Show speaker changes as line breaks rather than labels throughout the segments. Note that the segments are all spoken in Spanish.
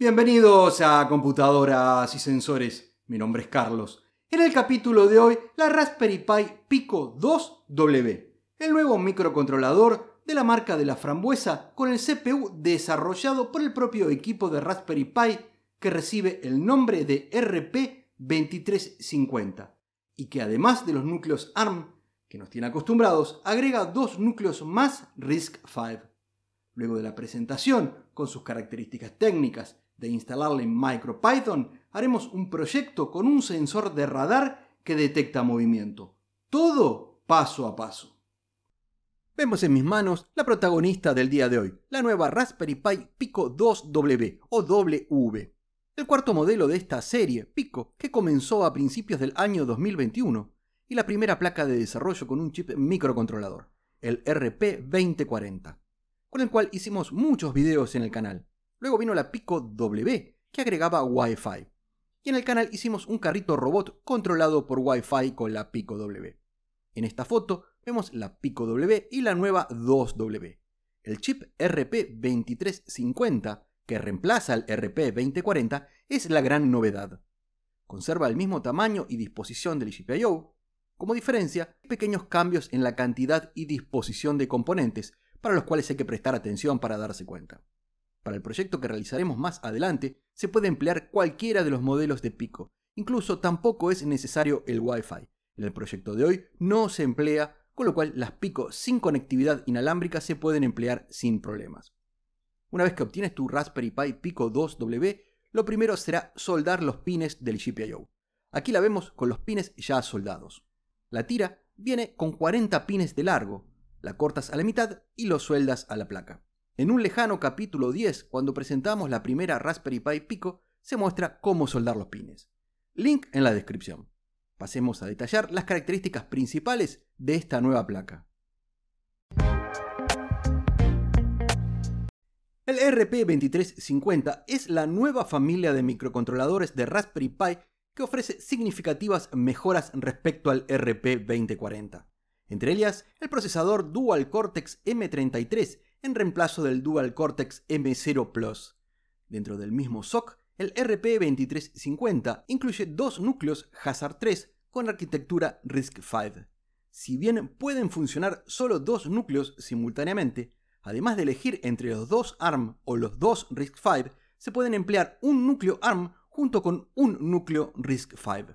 Bienvenidos a Computadoras y Sensores, mi nombre es Carlos. En el capítulo de hoy, la Raspberry Pi Pico 2W, el nuevo microcontrolador de la marca de la frambuesa con el CPU desarrollado por el propio equipo de Raspberry Pi que recibe el nombre de RP2350 y que además de los núcleos ARM que nos tiene acostumbrados, agrega dos núcleos más RISC-V. Luego de la presentación, con sus características técnicas, de instalarle en MicroPython, haremos un proyecto con un sensor de radar que detecta movimiento. Todo paso a paso. Vemos en mis manos la protagonista del día de hoy, la nueva Raspberry Pi Pico 2W o W, el cuarto modelo de esta serie Pico que comenzó a principios del año 2021 y la primera placa de desarrollo con un chip microcontrolador, el RP2040, con el cual hicimos muchos videos en el canal. Luego vino la Pico W, que agregaba Wi-Fi. Y en el canal hicimos un carrito robot controlado por Wi-Fi con la Pico W. En esta foto vemos la Pico W y la nueva 2W. El chip RP2350, que reemplaza al RP2040, es la gran novedad. Conserva el mismo tamaño y disposición del GPIO. Como diferencia, pequeños cambios en la cantidad y disposición de componentes, para los cuales hay que prestar atención para darse cuenta. Para el proyecto que realizaremos más adelante, se puede emplear cualquiera de los modelos de Pico. Incluso tampoco es necesario el Wi-Fi. En el proyecto de hoy no se emplea, con lo cual las Pico sin conectividad inalámbrica se pueden emplear sin problemas. Una vez que obtienes tu Raspberry Pi Pico 2W, lo primero será soldar los pines del GPIO. Aquí la vemos con los pines ya soldados. La tira viene con 40 pines de largo, la cortas a la mitad y lo sueldas a la placa. En un lejano capítulo 10, cuando presentamos la primera Raspberry Pi Pico, se muestra cómo soldar los pines. Link en la descripción. Pasemos a detallar las características principales de esta nueva placa. El RP2350 es la nueva familia de microcontroladores de Raspberry Pi que ofrece significativas mejoras respecto al RP2040. Entre ellas, el procesador Dual Cortex M33 en reemplazo del Dual Cortex M0 Plus. Dentro del mismo SoC, el RP2350 incluye dos núcleos Hazard 3 con arquitectura RISC-V. Si bien pueden funcionar solo dos núcleos simultáneamente, además de elegir entre los dos ARM o los dos RISC-V, se pueden emplear un núcleo ARM junto con un núcleo RISC-V.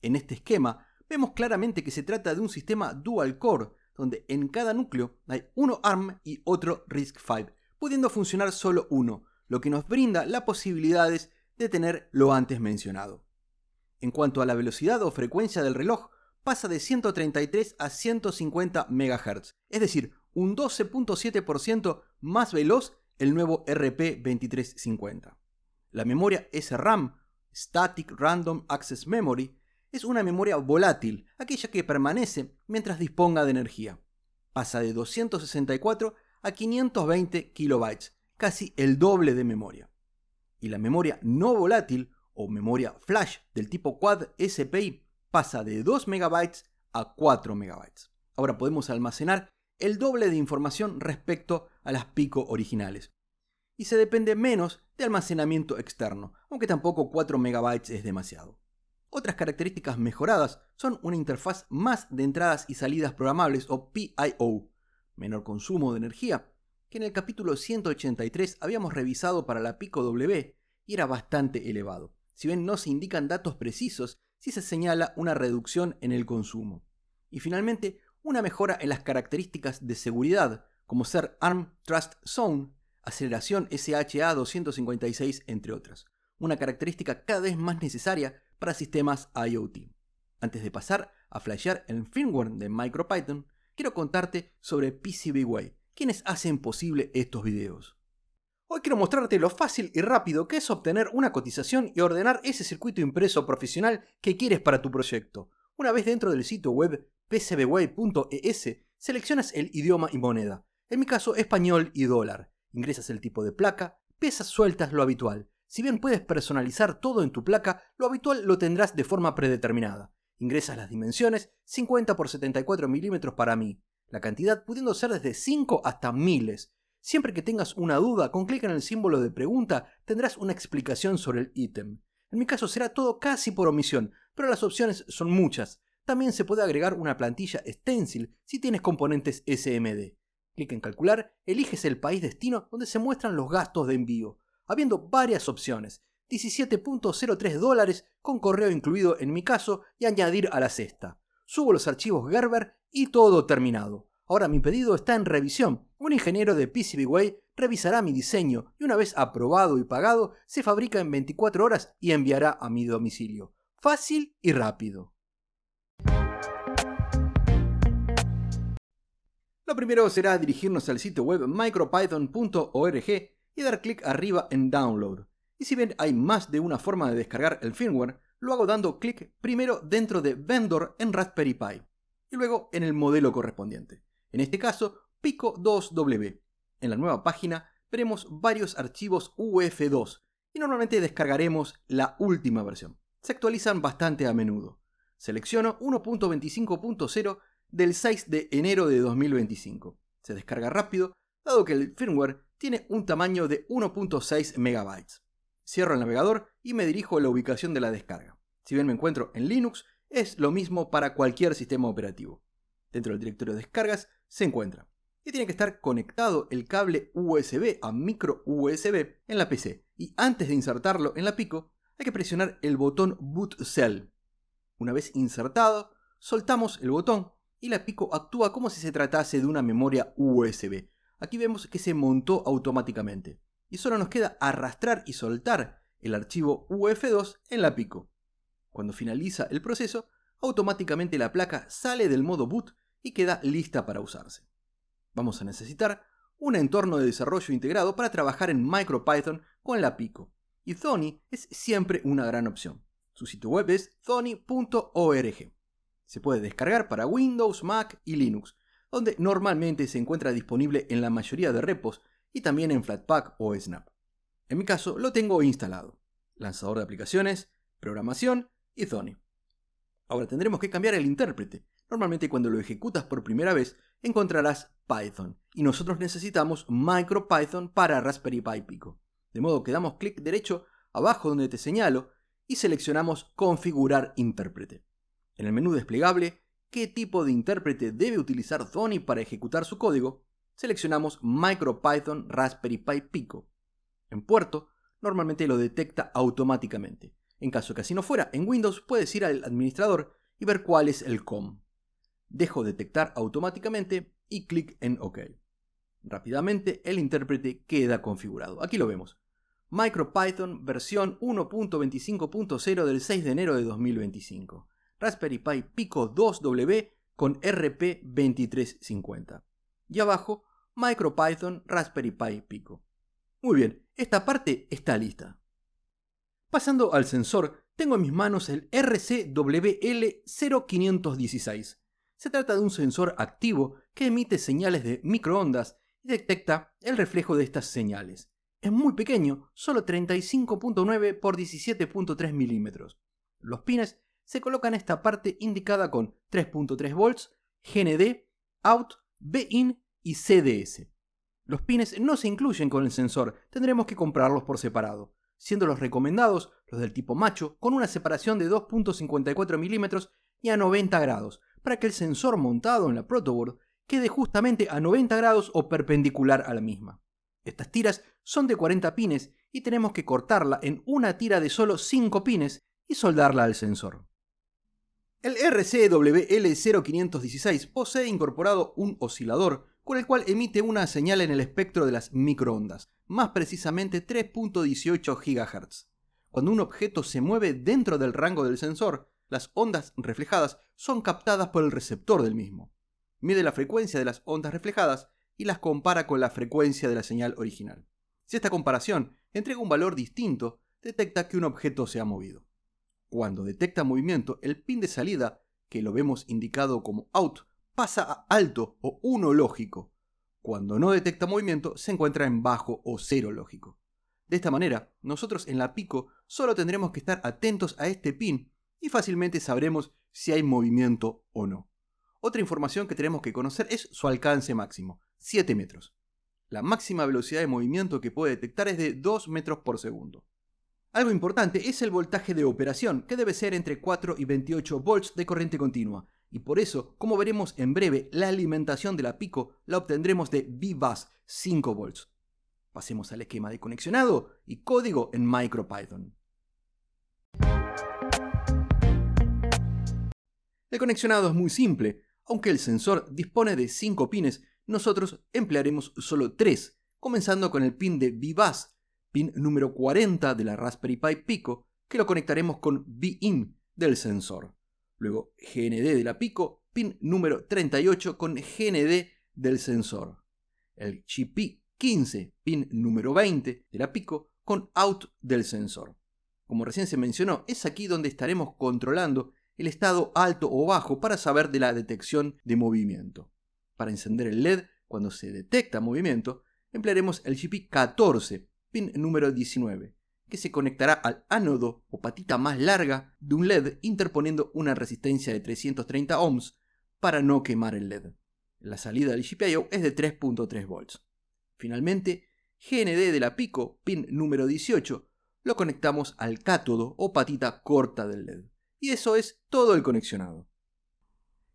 En este esquema, vemos claramente que se trata de un sistema dual core, donde en cada núcleo hay uno ARM y otro RISC-V, pudiendo funcionar solo uno, lo que nos brinda las posibilidades de tener lo antes mencionado. En cuanto a la velocidad o frecuencia del reloj, pasa de 133 a 150 MHz, es decir, un 12.7% más veloz el nuevo RP2350. La memoria SRAM, Static Random Access Memory, es una memoria volátil, aquella que permanece mientras disponga de energía. Pasa de 264 a 520 KB, casi el doble de memoria. Y la memoria no volátil, o memoria flash del tipo Quad SPI, pasa de 2 MB a 4 MB. Ahora podemos almacenar el doble de información respecto a las Pico originales. Y se depende menos de almacenamiento externo, aunque tampoco 4 MB es demasiado. Otras características mejoradas son una interfaz más de entradas y salidas programables o PIO, menor consumo de energía, que en el capítulo 183 habíamos revisado para la Pico W y era bastante elevado. Si bien no se indican datos precisos, sí se señala una reducción en el consumo. Y finalmente, una mejora en las características de seguridad, como ser ARM Trust Zone, aceleración SHA 256, entre otras. Una característica cada vez más necesaria para sistemas IoT. Antes de pasar a flashear el firmware de MicroPython, quiero contarte sobre PCBWay, quienes hacen posible estos videos. Hoy quiero mostrarte lo fácil y rápido que es obtener una cotización y ordenar ese circuito impreso profesional que quieres para tu proyecto. Una vez dentro del sitio web pcbway.es, seleccionas el idioma y moneda, en mi caso español y dólar. Ingresas el tipo de placa, piezas sueltas lo habitual. Si bien puedes personalizar todo en tu placa, lo habitual lo tendrás de forma predeterminada. Ingresas las dimensiones, 50 x 74 mm para mí, la cantidad pudiendo ser desde 5 hasta miles. Siempre que tengas una duda, con clic en el símbolo de pregunta tendrás una explicación sobre el ítem. En mi caso será todo casi por omisión, pero las opciones son muchas. También se puede agregar una plantilla stencil si tienes componentes SMD. Clic en calcular, eliges el país destino donde se muestran los gastos de envío, habiendo varias opciones. $17.03 con correo incluido en mi caso y añadir a la cesta. Subo los archivos Gerber y todo terminado. Ahora mi pedido está en revisión. Un ingeniero de PCBWay revisará mi diseño y una vez aprobado y pagado, se fabrica en 24 horas y enviará a mi domicilio. Fácil y rápido. Lo primero será dirigirnos al sitio web micropython.org y dar clic arriba en Download. Y si bien hay más de una forma de descargar el firmware, lo hago dando clic primero dentro de Vendor en Raspberry Pi y luego en el modelo correspondiente. En este caso, Pico 2W. En la nueva página veremos varios archivos UF2 y normalmente descargaremos la última versión. Se actualizan bastante a menudo. Selecciono 1.25.0 del 6 de enero de 2025. Se descarga rápido, dado que el firmware tiene un tamaño de 1.6 MB. Cierro el navegador y me dirijo a la ubicación de la descarga. Si bien me encuentro en Linux, es lo mismo para cualquier sistema operativo. Dentro del directorio de descargas se encuentra. Y tiene que estar conectado el cable USB a micro USB en la PC. Y antes de insertarlo en la Pico, hay que presionar el botón Boot Cell. Una vez insertado, soltamos el botón y la Pico actúa como si se tratase de una memoria USB. Aquí vemos que se montó automáticamente. Y solo nos queda arrastrar y soltar el archivo UF2 en la Pico. Cuando finaliza el proceso, automáticamente la placa sale del modo boot y queda lista para usarse. Vamos a necesitar un entorno de desarrollo integrado para trabajar en MicroPython con la Pico. Y Thonny es siempre una gran opción. Su sitio web es thonny.org. Se puede descargar para Windows, Mac y Linux, donde normalmente se encuentra disponible en la mayoría de repos y también en Flatpak o Snap. En mi caso lo tengo instalado. Lanzador de aplicaciones, programación y Thonny. Ahora tendremos que cambiar el intérprete. Normalmente cuando lo ejecutas por primera vez encontrarás Python y nosotros necesitamos MicroPython para Raspberry Pi Pico. De modo que damos clic derecho abajo donde te señalo y seleccionamos Configurar intérprete. En el menú desplegable, ¿qué tipo de intérprete debe utilizar Thonny para ejecutar su código? Seleccionamos MicroPython Raspberry Pi Pico. En puerto, normalmente lo detecta automáticamente. En caso que así no fuera, en Windows puedes ir al administrador y ver cuál es el COM. Dejo detectar automáticamente y clic en OK. Rápidamente el intérprete queda configurado. Aquí lo vemos. MicroPython versión 1.25.0 del 6 de enero de 2025. Raspberry Pi Pico 2W con RP2350. Y abajo, MicroPython Raspberry Pi Pico. Muy bien, esta parte está lista. Pasando al sensor, tengo en mis manos el RCWL0516. Se trata de un sensor activo que emite señales de microondas y detecta el reflejo de estas señales. Es muy pequeño, solo 35.9 por 17.3 milímetros. Los pines se colocan en esta parte indicada con 3.3 volts, GND, OUT, BIN y CDS. Los pines no se incluyen con el sensor, tendremos que comprarlos por separado, siendo los recomendados los del tipo macho con una separación de 2.54 milímetros y a 90 grados, para que el sensor montado en la protoboard quede justamente a 90 grados o perpendicular a la misma. Estas tiras son de 40 pines y tenemos que cortarla en una tira de solo 5 pines y soldarla al sensor. El RCWL0516 posee incorporado un oscilador con el cual emite una señal en el espectro de las microondas, más precisamente 3.18 GHz. Cuando un objeto se mueve dentro del rango del sensor, las ondas reflejadas son captadas por el receptor del mismo. Mide la frecuencia de las ondas reflejadas y las compara con la frecuencia de la señal original. Si esta comparación entrega un valor distinto, detecta que un objeto se ha movido. Cuando detecta movimiento, el pin de salida, que lo vemos indicado como OUT, pasa a alto o 1 lógico. Cuando no detecta movimiento, se encuentra en bajo o 0 lógico. De esta manera, nosotros en la Pico solo tendremos que estar atentos a este pin y fácilmente sabremos si hay movimiento o no. Otra información que tenemos que conocer es su alcance máximo, 7 metros. La máxima velocidad de movimiento que puede detectar es de 2 metros por segundo. Algo importante es el voltaje de operación, que debe ser entre 4 y 28 volts de corriente continua, y por eso, como veremos en breve, la alimentación de la Pico la obtendremos de V-Bus 5 volts. Pasemos al esquema de conexionado y código en MicroPython. El conexionado es muy simple. Aunque el sensor dispone de 5 pines, nosotros emplearemos solo 3, comenzando con el pin de V-Bus, pin número 40 de la Raspberry Pi Pico, que lo conectaremos con V-In del sensor. Luego GND de la Pico, pin número 38 con GND del sensor. El GP15, pin número 20 de la Pico, con out del sensor. Como recién se mencionó, es aquí donde estaremos controlando el estado alto o bajo para saber de la detección de movimiento. Para encender el LED cuando se detecta movimiento, emplearemos el GP14, pin número 19, que se conectará al ánodo o patita más larga de un LED interponiendo una resistencia de 330 ohms para no quemar el LED. La salida del GPIO es de 3.3 volts. Finalmente, GND de la Pico, pin número 18, lo conectamos al cátodo o patita corta del LED. Y eso es todo el conexionado.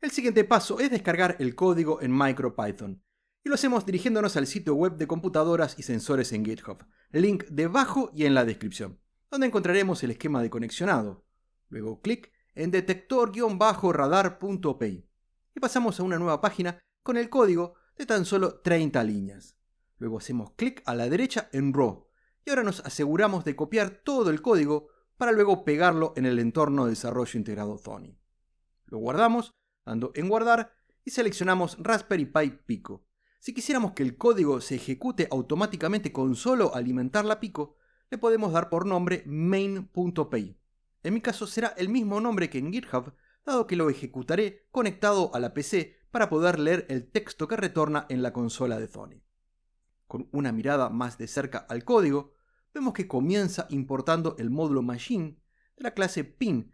El siguiente paso es descargar el código en MicroPython. Y lo hacemos dirigiéndonos al sitio web de computadoras y sensores en GitHub. Link debajo y en la descripción, donde encontraremos el esquema de conexionado. Luego clic en detector-radar.py y pasamos a una nueva página con el código de tan solo 30 líneas. Luego hacemos clic a la derecha en Raw y ahora nos aseguramos de copiar todo el código para luego pegarlo en el entorno de desarrollo integrado Thonny. Lo guardamos dando en guardar y seleccionamos Raspberry Pi Pico. Si quisiéramos que el código se ejecute automáticamente con solo alimentar la Pico, le podemos dar por nombre main.py. En mi caso será el mismo nombre que en GitHub, dado que lo ejecutaré conectado a la PC para poder leer el texto que retorna en la consola de Thonny. Con una mirada más de cerca al código, vemos que comienza importando el módulo Machine de la clase Pin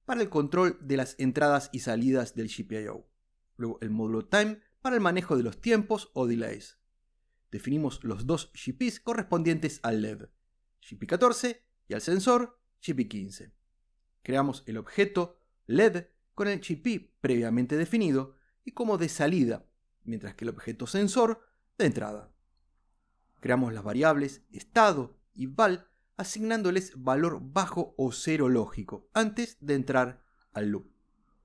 para el control de las entradas y salidas del GPIO. Luego el módulo Time para el manejo de los tiempos o delays. Definimos los dos GPs correspondientes al LED, GP14 y al sensor GP15. Creamos el objeto LED con el GP previamente definido y como de salida, mientras que el objeto sensor de entrada. Creamos las variables estado y val asignándoles valor bajo o cero lógico antes de entrar al loop.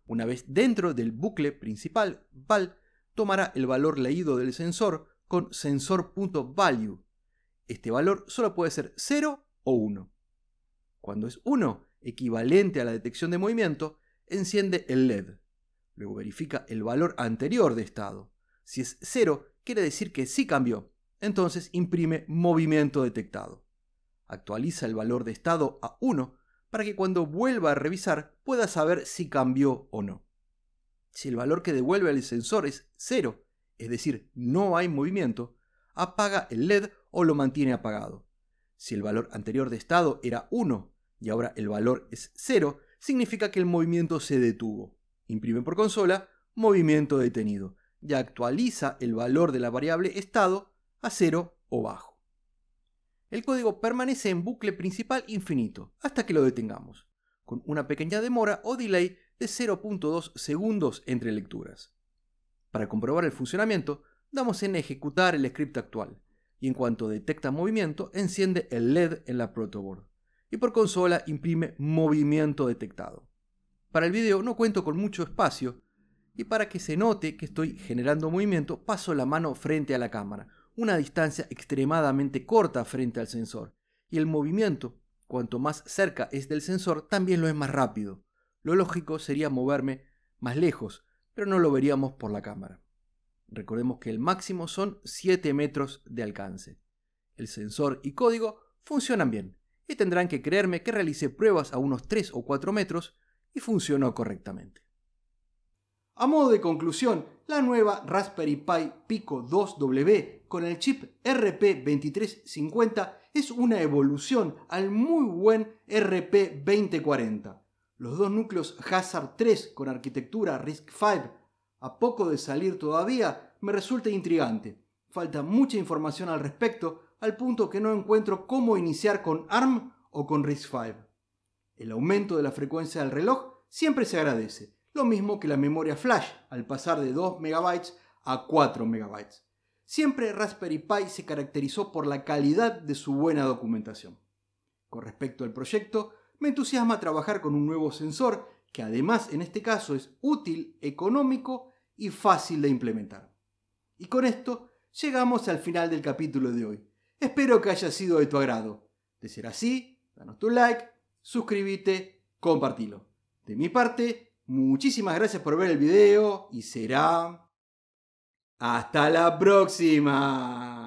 Una vez dentro del bucle principal, val tomará el valor leído del sensor con sensor.value. Este valor solo puede ser 0 o 1. Cuando es 1, equivalente a la detección de movimiento, enciende el LED. Luego verifica el valor anterior de estado. Si es 0, quiere decir que sí cambió. Entonces imprime movimiento detectado. Actualiza el valor de estado a 1 para que cuando vuelva a revisar pueda saber si cambió o no. Si el valor que devuelve el sensor es 0, es decir, no hay movimiento, apaga el LED o lo mantiene apagado. Si el valor anterior de estado era 1 y ahora el valor es 0, significa que el movimiento se detuvo. Imprime por consola movimiento detenido y actualiza el valor de la variable estado a 0 o bajo. El código permanece en bucle principal infinito hasta que lo detengamos, con una pequeña demora o delay de 0.2 segundos entre lecturas. Para comprobar el funcionamiento, damos en ejecutar el script actual, y en cuanto detecta movimiento, enciende el LED en la protoboard, y por consola imprime movimiento detectado. Para el video no cuento con mucho espacio, y para que se note que estoy generando movimiento, paso la mano frente a la cámara, una distancia extremadamente corta frente al sensor, y el movimiento, cuanto más cerca es del sensor, también lo es más rápido. Lo lógico sería moverme más lejos, pero no lo veríamos por la cámara. Recordemos que el máximo son 7 metros de alcance. El sensor y código funcionan bien, y tendrán que creerme que realicé pruebas a unos 3 o 4 metros y funcionó correctamente. A modo de conclusión, la nueva Raspberry Pi Pico 2W con el chip RP2350 es una evolución al muy buen RP2040. Los dos núcleos Hazard 3 con arquitectura RISC-V, a poco de salir todavía, me resulta intrigante. Falta mucha información al respecto, al punto que no encuentro cómo iniciar con ARM o con RISC-V. El aumento de la frecuencia del reloj siempre se agradece, lo mismo que la memoria flash al pasar de 2 MB a 4 MB. Siempre Raspberry Pi se caracterizó por la calidad de su buena documentación. Con respecto al proyecto, me entusiasma trabajar con un nuevo sensor que además en este caso es útil, económico y fácil de implementar. Y con esto llegamos al final del capítulo de hoy. Espero que haya sido de tu agrado. De ser así, danos tu like, suscríbete, compartilo. De mi parte, muchísimas gracias por ver el video y será hasta la próxima.